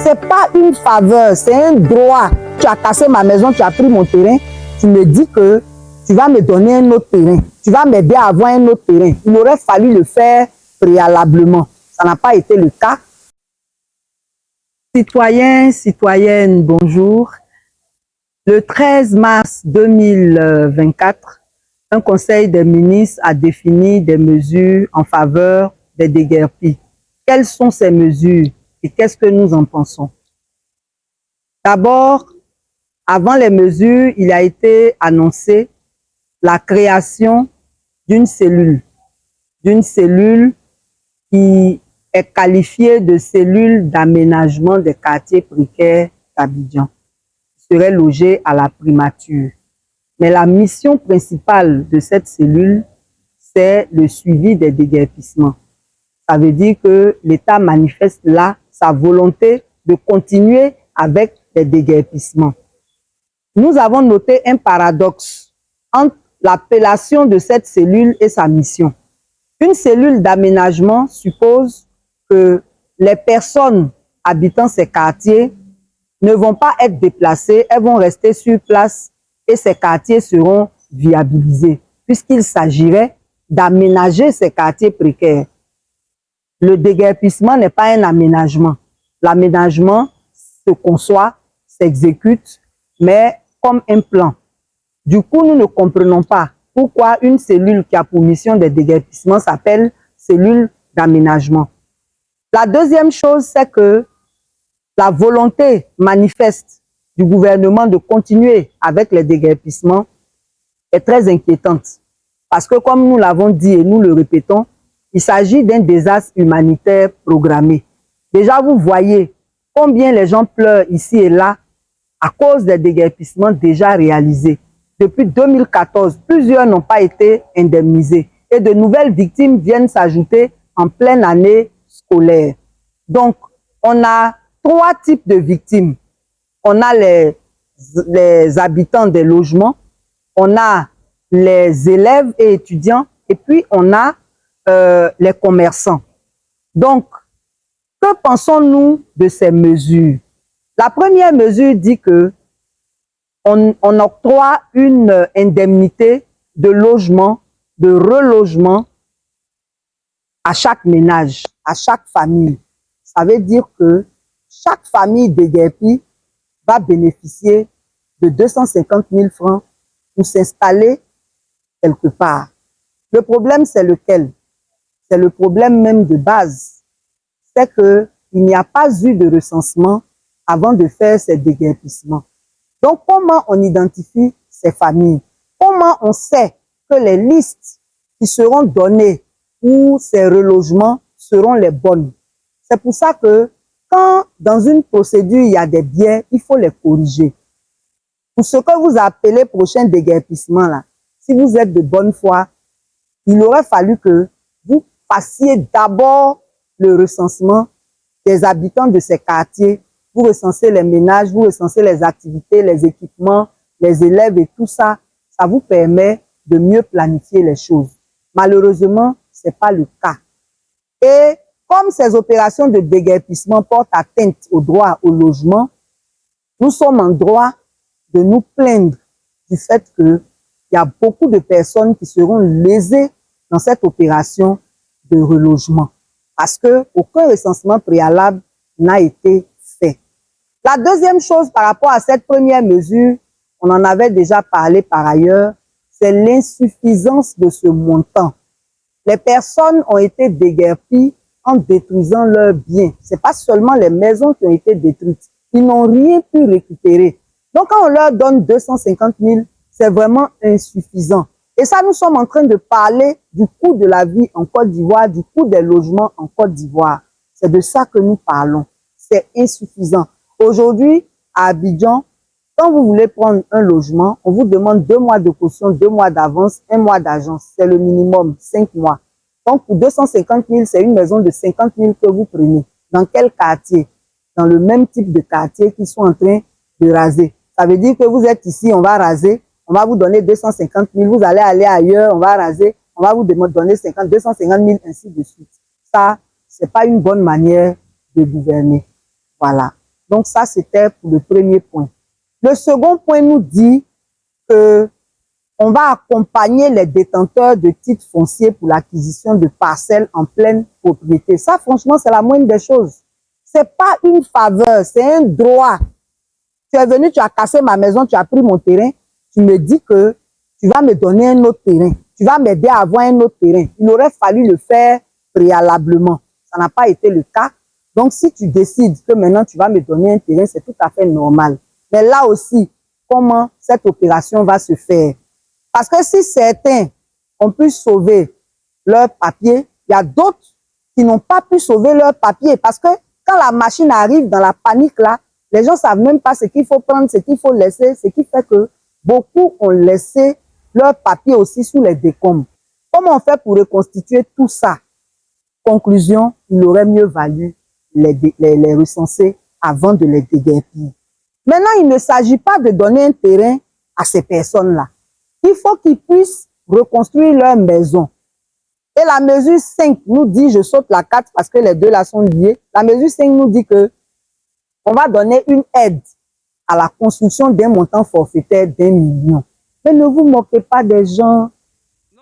C'est pas une faveur, c'est un droit. Tu as cassé ma maison, tu as pris mon terrain, tu me dis que tu vas me donner un autre terrain. Tu vas m'aider à avoir un autre terrain. Il aurait fallu le faire préalablement. Ça n'a pas été le cas. Citoyens, citoyennes, bonjour. Le 13 mars 2024, un conseil des ministres a défini des mesures en faveur des déguerpis. Quelles sont ces mesures et qu'est-ce que nous en pensons? D'abord, avant les mesures, il a été annoncé la création d'une cellule qui est qualifiée de cellule d'aménagement des quartiers précaires d'Abidjan, qui serait logée à la primature. Mais la mission principale de cette cellule, c'est le suivi des déguerpissements. Ça veut dire que l'État manifeste là sa volonté de continuer avec les déguerpissements. Nous avons noté un paradoxe entre l'appellation de cette cellule et sa mission. Une cellule d'aménagement suppose que les personnes habitant ces quartiers ne vont pas être déplacées, elles vont rester sur place et ces quartiers seront viabilisés, puisqu'il s'agirait d'aménager ces quartiers précaires. Le déguerpissement n'est pas un aménagement. L'aménagement se conçoit, s'exécute, mais comme un plan. Du coup, nous ne comprenons pas pourquoi une cellule qui a pour mission des déguerpissements s'appelle cellule d'aménagement. La deuxième chose, c'est que la volonté manifeste du gouvernement de continuer avec les déguerpissements est très inquiétante. Parce que comme nous l'avons dit et nous le répétons, il s'agit d'un désastre humanitaire programmé. Déjà, vous voyez combien les gens pleurent ici et là à cause des déguerpissements déjà réalisés. Depuis 2014, plusieurs n'ont pas été indemnisés et de nouvelles victimes viennent s'ajouter en pleine année scolaire. Donc, on a trois types de victimes. On a les habitants des logements, on a les élèves et étudiants, et puis on a les commerçants. Donc, que pensons-nous de ces mesures? La première mesure dit que on octroie une indemnité de logement, de relogement à chaque ménage, à chaque famille. Ça veut dire que chaque famille déguerpie va bénéficier de 250 000 francs pour s'installer quelque part. Le problème, c'est lequel? C'est le problème même de base. C'est qu'il n'y a pas eu de recensement avant de faire ces déguerpissements. Donc, comment on identifie ces familles? Comment on sait que les listes qui seront données pour ces relogements seront les bonnes? C'est pour ça que quand dans une procédure, il y a des biais, il faut les corriger. Pour ce que vous appelez prochain déguerpissement, là, si vous êtes de bonne foi, il aurait fallu que vous fassiez d'abord le recensement des habitants de ces quartiers. Vous recensez les ménages, vous recensez les activités, les équipements, les élèves et tout ça. Ça vous permet de mieux planifier les choses. Malheureusement, ce n'est pas le cas. Et comme ces opérations de déguerpissement portent atteinte au droit au logement, nous sommes en droit de nous plaindre du fait qu'il y a beaucoup de personnes qui seront lésées dans cette opération de relogement parce qu'aucun recensement préalable n'a été fait. La deuxième chose par rapport à cette première mesure, on en avait déjà parlé par ailleurs, c'est l'insuffisance de ce montant. Les personnes ont été déguerpies en détruisant leurs biens. Ce n'est pas seulement les maisons qui ont été détruites. Ils n'ont rien pu récupérer. Donc, quand on leur donne 250 000, c'est vraiment insuffisant. Et ça, nous sommes en train de parler du coût de la vie en Côte d'Ivoire, du coût des logements en Côte d'Ivoire. C'est de ça que nous parlons. C'est insuffisant. Aujourd'hui, à Abidjan, quand vous voulez prendre un logement, on vous demande 2 mois de caution, 2 mois d'avance, 1 mois d'agence. C'est le minimum, 5 mois. Donc, pour 250 000, c'est une maison de 50 000 que vous prenez. Dans quel quartier? Dans le même type de quartier qu'ils sont en train de raser. Ça veut dire que vous êtes ici, on va raser, on va vous donner 250 000, vous allez aller ailleurs, on va raser, on va vous donner 250 000, ainsi de suite. Ça, c'est pas une bonne manière de gouverner. Voilà. Donc ça, c'était pour le premier point. Le second point nous dit que on va accompagner les détenteurs de titres fonciers pour l'acquisition de parcelles en pleine propriété. Ça, franchement, c'est la moindre des choses. C'est pas une faveur, c'est un droit. Tu es venu, tu as cassé ma maison, tu as pris mon terrain, tu me dis que tu vas me donner un autre terrain. Tu vas m'aider à avoir un autre terrain. Il aurait fallu le faire préalablement. Ça n'a pas été le cas. Donc, si tu décides que maintenant tu vas me donner un terrain, c'est tout à fait normal. Mais là aussi, comment cette opération va se faire? Parce que si certains ont pu sauver leur papier, il y a d'autres qui n'ont pas pu sauver leur papier. Parce que quand la machine arrive dans la panique là, les gens ne savent même pas ce qu'il faut prendre, ce qu'il faut laisser, ce qui fait que beaucoup ont laissé leur papier aussi sous les décombres. Comment on fait pour reconstituer tout ça? Conclusion, il aurait mieux valu les recenser avant de les déguerpir. Maintenant, il ne s'agit pas de donner un terrain à ces personnes-là. Il faut qu'ils puissent reconstruire leur maison. Et la mesure 5 nous dit, je saute la 4 parce que les deux là sont liés, la mesure 5 nous dit que on va donner une aide à la construction d'un montant forfaitaire d'1 million. Mais ne vous moquez pas des gens.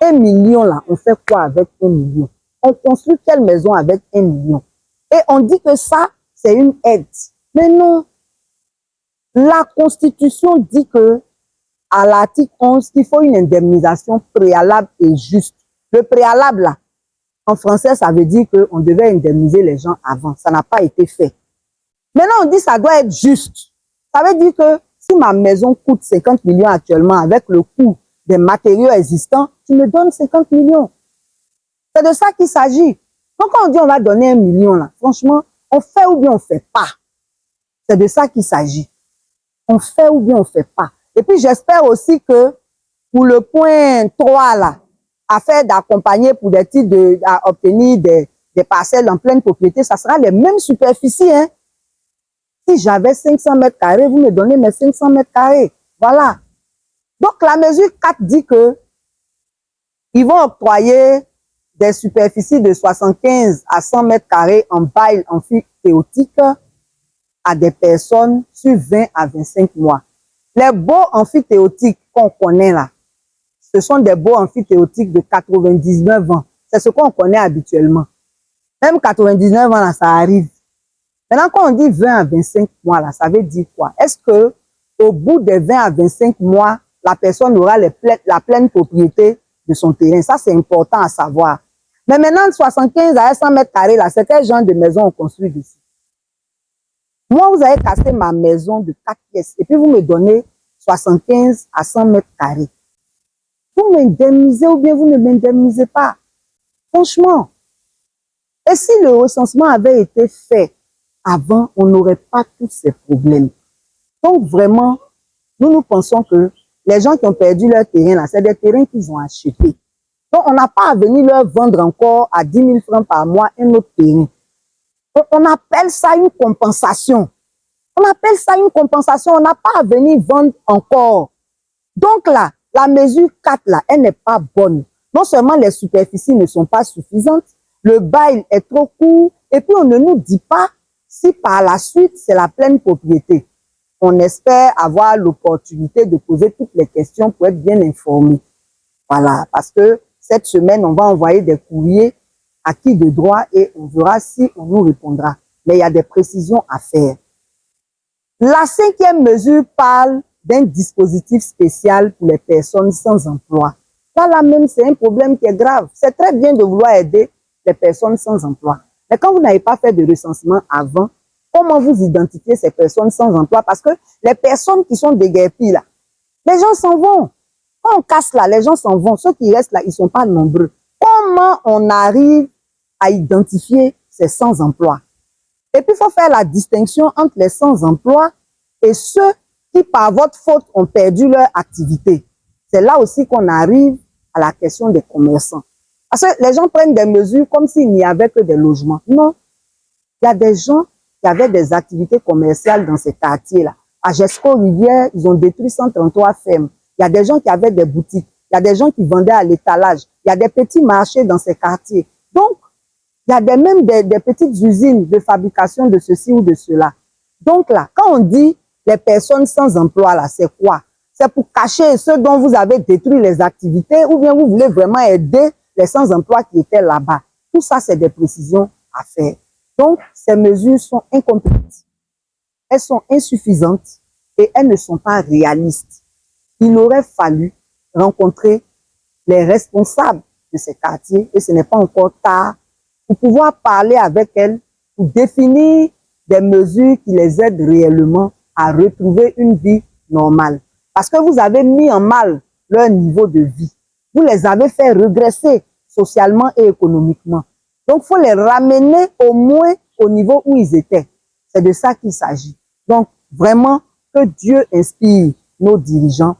1 million là, on fait quoi avec 1 million? On construit quelle maison avec 1 million? Et on dit que ça, c'est une aide. Mais non. La Constitution dit que, à l'article 11, qu'il faut une indemnisation préalable et juste. Le préalable là, en français, ça veut dire qu'on devait indemniser les gens avant. Ça n'a pas été fait. Maintenant, on dit que ça doit être juste. Ça veut dire que si ma maison coûte 50 millions actuellement avec le coût des matériaux existants, tu me donnes 50 millions. C'est de ça qu'il s'agit. Donc, quand on dit on va donner 1 million, là, franchement, on fait ou bien on ne fait pas. C'est de ça qu'il s'agit. On fait ou bien on ne fait pas. Et puis, j'espère aussi que pour le point 3, là, afin d'accompagner pour des titres à obtenir des parcelles en pleine propriété, ça sera les mêmes superficies, hein. Si j'avais 500 mètres carrés, vous me donnez mes 500 mètres carrés. Voilà. Donc, la mesure 4 dit que ils vont octroyer des superficies de 75 à 100 mètres carrés en bail amphithéotique à des personnes sur 20 à 25 mois. Les baux amphithéotiques qu'on connaît là, ce sont des baux amphithéotiques de 99 ans. C'est ce qu'on connaît habituellement. Même 99 ans, là, ça arrive. Maintenant, quand on dit 20 à 25 mois, là, ça veut dire quoi? Est-ce que au bout des 20 à 25 mois, la personne aura la pleine propriété de son terrain? Ça, c'est important à savoir. Mais maintenant, de 75 à 100 mètres carrés, là, c'est quel genre de maison on construit dessus? Moi, vous avez cassé ma maison de 4 pièces et puis vous me donnez 75 à 100 mètres carrés. Vous m'indemnisez ou bien vous ne m'indemnisez pas? Franchement. Et si le recensement avait été fait avant, on n'aurait pas tous ces problèmes. Donc vraiment, nous pensons que les gens qui ont perdu leur terrain, là, c'est des terrains qu'ils ont achetés. Donc on n'a pas à venir leur vendre encore à 10 000 francs par mois un autre terrain. On appelle ça une compensation. On appelle ça une compensation. On n'a pas à venir vendre encore. Donc là, la mesure 4, là, elle n'est pas bonne. Non seulement les superficies ne sont pas suffisantes, le bail est trop court, et puis on ne nous dit pas si par la suite, c'est la pleine propriété. On espère avoir l'opportunité de poser toutes les questions pour être bien informé. Voilà, parce que cette semaine, on va envoyer des courriers à qui de droit et on verra si on nous répondra. Mais il y a des précisions à faire. La 5e mesure parle d'un dispositif spécial pour les personnes sans emploi. Là même, c'est un problème qui est grave. C'est très bien de vouloir aider les personnes sans emploi. Mais quand vous n'avez pas fait de recensement avant, comment vous identifiez ces personnes sans emploi? Parce que les personnes qui sont déguerpies là, les gens s'en vont. Quand on casse là, les gens s'en vont. Ceux qui restent là, ils ne sont pas nombreux. Comment on arrive à identifier ces sans-emploi? Et puis, il faut faire la distinction entre les sans-emploi et ceux qui, par votre faute, ont perdu leur activité. C'est là aussi qu'on arrive à la question des commerçants. Parce que les gens prennent des mesures comme s'il n'y avait que des logements. Non. Il y a des gens qui avaient des activités commerciales dans ces quartiers-là. À Gesco-Rivière, ils ont détruit 133 fermes. Il y a des gens qui avaient des boutiques. Il y a des gens qui vendaient à l'étalage. Il y a des petits marchés dans ces quartiers. Donc, il y a même des petites usines de fabrication de ceci ou de cela. Donc là, quand on dit les personnes sans emploi, là, c'est quoi? C'est pour cacher ceux dont vous avez détruit les activités ou bien vous voulez vraiment aider les sans-emploi qui étaient là-bas. Tout ça, c'est des précisions à faire. Donc, ces mesures sont incomplètes. Elles sont insuffisantes et elles ne sont pas réalistes. Il aurait fallu rencontrer les responsables de ces quartiers et ce n'est pas encore tard pour pouvoir parler avec elles, pour définir des mesures qui les aident réellement à retrouver une vie normale. Parce que vous avez mis en mal leur niveau de vie. Vous les avez fait regresser socialement et économiquement. Donc, il faut les ramener au moins au niveau où ils étaient. C'est de ça qu'il s'agit. Donc, vraiment, que Dieu inspire nos dirigeants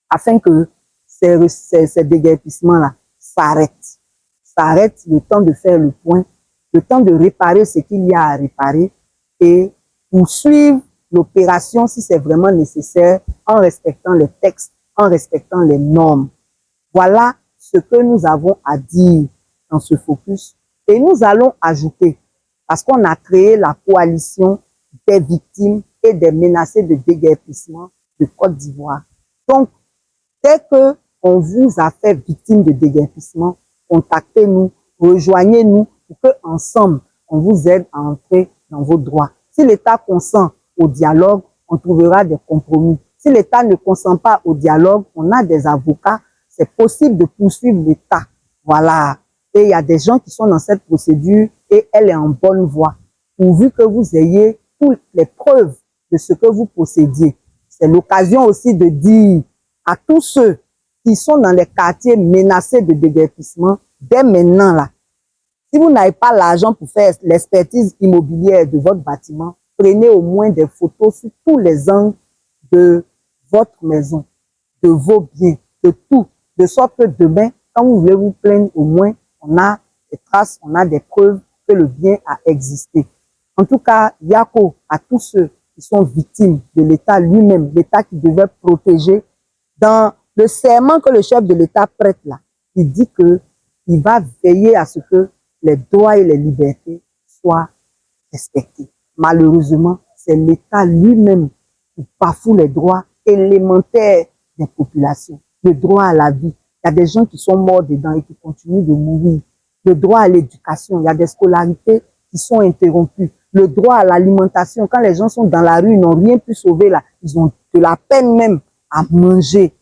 afin que ces déguerpissements-là s'arrêtent. S'arrêtent le temps de faire le point, le temps de réparer ce qu'il y a à réparer et poursuivre l'opération si c'est vraiment nécessaire en respectant les textes, en respectant les normes. Voilà ce que nous avons à dire dans ce focus. Et nous allons ajouter, parce qu'on a créé la coalition des victimes et des menacés de déguerpissement de Côte d'Ivoire. Donc, dès qu'on vous a fait victime de déguerpissement, contactez-nous, rejoignez-nous pour qu'ensemble, on vous aide à entrer dans vos droits. Si l'État consent au dialogue, on trouvera des compromis. Si l'État ne consent pas au dialogue, on a des avocats, c'est possible de poursuivre l'État. Voilà. Et il y a des gens qui sont dans cette procédure et elle est en bonne voie. Pourvu que vous ayez toutes les preuves de ce que vous possédiez. C'est l'occasion aussi de dire à tous ceux qui sont dans les quartiers menacés de déguerpissement, dès maintenant là, si vous n'avez pas l'argent pour faire l'expertise immobilière de votre bâtiment, prenez au moins des photos sur tous les angles de votre maison, de vos biens, de tout, de sorte que demain, quand vous voulez vous plaindre, au moins, on a des traces, on a des preuves que le bien a existé. En tout cas, Yako, à tous ceux qui sont victimes de l'État lui-même, l'État qui devait protéger, dans le serment que le chef de l'État prête là, il dit qu'il va veiller à ce que les droits et les libertés soient respectés. Malheureusement, c'est l'État lui-même qui bafoue les droits élémentaires des populations. Le droit à la vie. Il y a des gens qui sont morts dedans et qui continuent de mourir. Le droit à l'éducation. Il y a des scolarités qui sont interrompues. Le droit à l'alimentation. Quand les gens sont dans la rue, ils n'ont rien pu sauver là. Ils ont de la peine même à manger.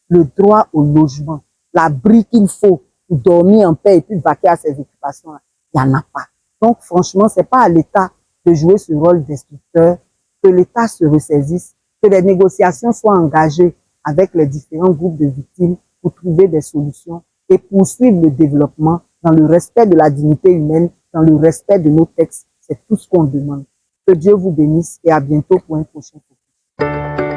Le droit au logement. L'abri qu'il faut pour dormir en paix et puis vaquer à ses occupations. Il n'y en a pas. Donc franchement, ce n'est pas à l'État de jouer ce rôle d'instructeur, que l'État se ressaisisse, que les négociations soient engagées avec les différents groupes de victimes pour trouver des solutions et poursuivre le développement dans le respect de la dignité humaine, dans le respect de nos textes. C'est tout ce qu'on demande. Que Dieu vous bénisse et à bientôt pour un prochain focus.